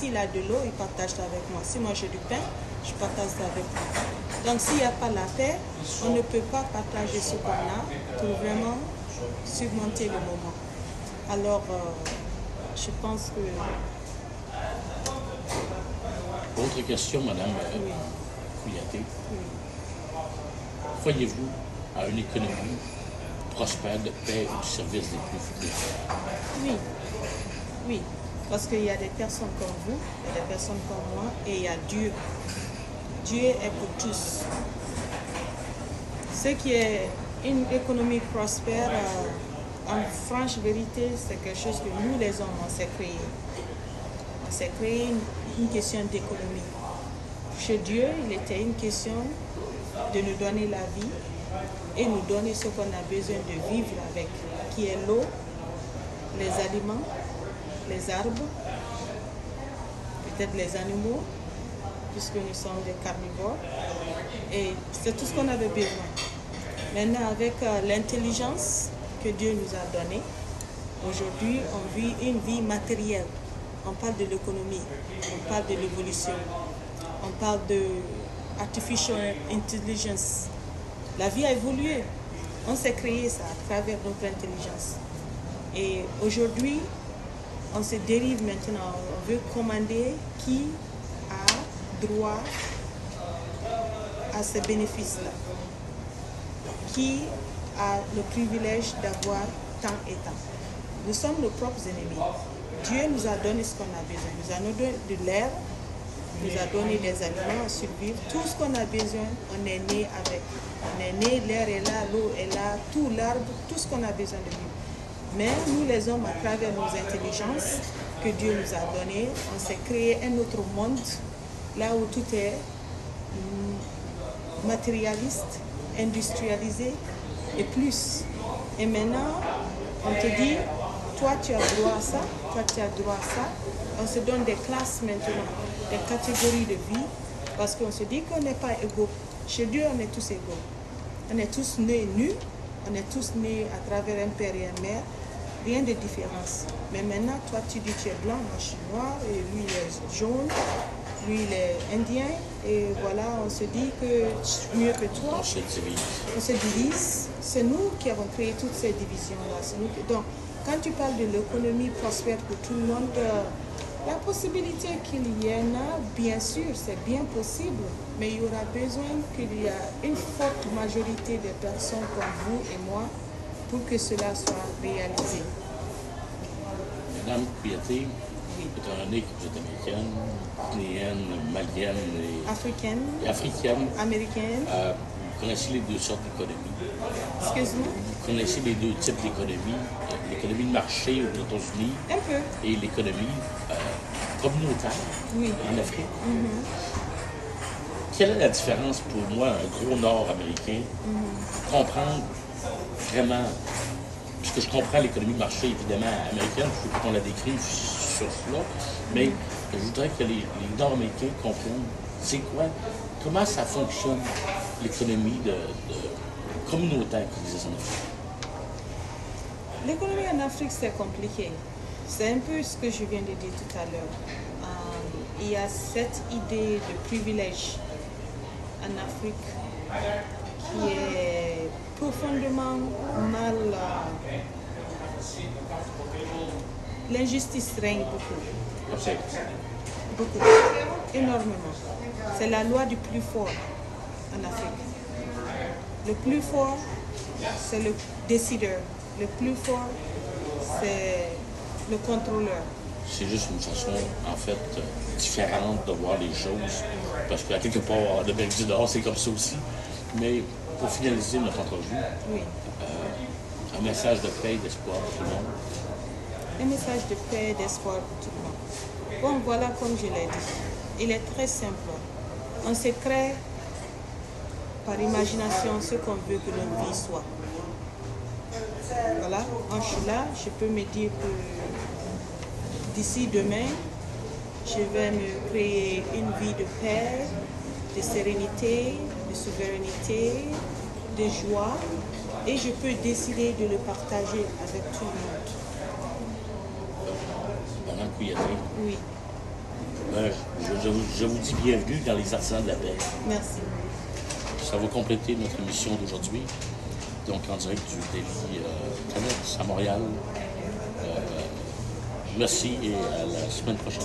s'il a de l'eau, il partage ça avec moi. Si moi j'ai du pain, je partage ça avec lui. Donc s'il n'y a pas la paix, on ne peut pas partager ce qu'on a pour vraiment surmonter le moment. Alors, je pense que... Autre question, Madame Kouyaté. Croyez-vous à une économie prospère de paix et du service des plus faibles? Oui. Parce qu'il y a des personnes comme vous, il y a des personnes comme moi, et il y a Dieu. Dieu est pour tous. Ce qui est une économie prospère, en franche vérité, c'est quelque chose que nous, les hommes, on s'est créé. On s'est créé une question d'économie. Chez Dieu, il était une question de nous donner la vie et nous donner ce qu'on a besoin de vivre avec, qui est l'eau, les aliments, les arbres, peut-être les animaux, puisque nous sommes des carnivores. Et c'est tout ce qu'on avait besoin. Maintenant, avec l'intelligence que Dieu nous a donnée, aujourd'hui, on vit une vie matérielle. On parle de l'économie, on parle de l'évolution, on parle de artificial intelligence. La vie a évolué. On s'est créé ça à travers notre intelligence. Et aujourd'hui, on se dérive maintenant. On veut commander qui a droit à ces bénéfices-là. Qui a le privilège d'avoir tant et tant. Nous sommes nos propres ennemis. Dieu nous a donné ce qu'on a besoin. Il nous a donné de l'air, il nous a donné des aliments à survivre. Tout ce qu'on a besoin, on est né avec. On est né, l'air est là, l'eau est là, tout l'arbre, tout ce qu'on a besoin de vivre. Mais nous, les hommes, à travers nos intelligences que Dieu nous a données, on s'est créé un autre monde, là où tout est matérialiste, industrialisé et plus. Et maintenant, on te dit, toi tu as droit à ça, toi tu as droit à ça. On se donne des classes maintenant, des catégories de vie, parce qu'on se dit qu'on n'est pas égaux. Chez Dieu, on est tous égaux. On est tous nés nus, on est tous nés à travers un père et une mère, rien de différence. Mais maintenant, toi tu dis tu es blanc, moi je suis noir, et lui il est jaune, lui il est indien, et voilà, on se dit que mieux que toi. On se divise. C'est nous qui avons créé toutes ces divisions-là. Donc, quand tu parles de l'économie prospère pour tout le monde, la possibilité qu'il y en a, bien sûr, c'est bien possible, mais il y aura besoin qu'il y ait une forte majorité de personnes comme vous et moi pour que cela soit réalisé. Madame Kouyaté, étant donné que vous êtes américaine, guinéenne, malienne et africaine, américaine, vous connaissez les deux sortes d'économies. Excuse-moi? Vous connaissez les deux types d'économies, l'économie de marché aux États-Unis et l'économie communautaire en Afrique. Quelle est la différence pour moi, un gros Nord-américain, comprendre vraiment, puisque je comprends l'économie de marché évidemment américaine, il faut qu'on la décrive sur cela, mais je voudrais que les Nord-américains comprennent c'est quoi, comment ça fonctionne l'économie de communautaire qui existe en Afrique. L'économie en Afrique, c'est compliqué. C'est un peu ce que je viens de dire tout à l'heure. Il y a cette idée de privilège en Afrique qui est profondément mal... L'injustice règne beaucoup. Beaucoup. Énormément. C'est la loi du plus fort en Afrique. Le plus fort, c'est le décideur. Le plus fort, c'est le contrôleur. C'est juste une façon, en fait, différente de voir les choses. Parce qu'à quelque part, en Amérique du Nord, c'est comme ça aussi. Mais pour finaliser notre entrevue, un message de paix et d'espoir pour tout le monde. Un message de paix et d'espoir pour tout le monde. Bon, voilà, comme je l'ai dit, il est très simple. On se crée par imagination ce qu'on veut que notre vie soit. Voilà, quand je suis là, je peux me dire que d'ici demain, je vais me créer une vie de paix, de sérénité, de souveraineté, de joie, et je peux décider de le partager avec tout le monde. Madame Kouyaté, oui. Ben, je vous dis bienvenue dans les Artisans de la paix. Merci. Ça va compléter notre émission d'aujourd'hui. Donc, en direct du Daily Connect à Montréal. Merci et à la semaine prochaine.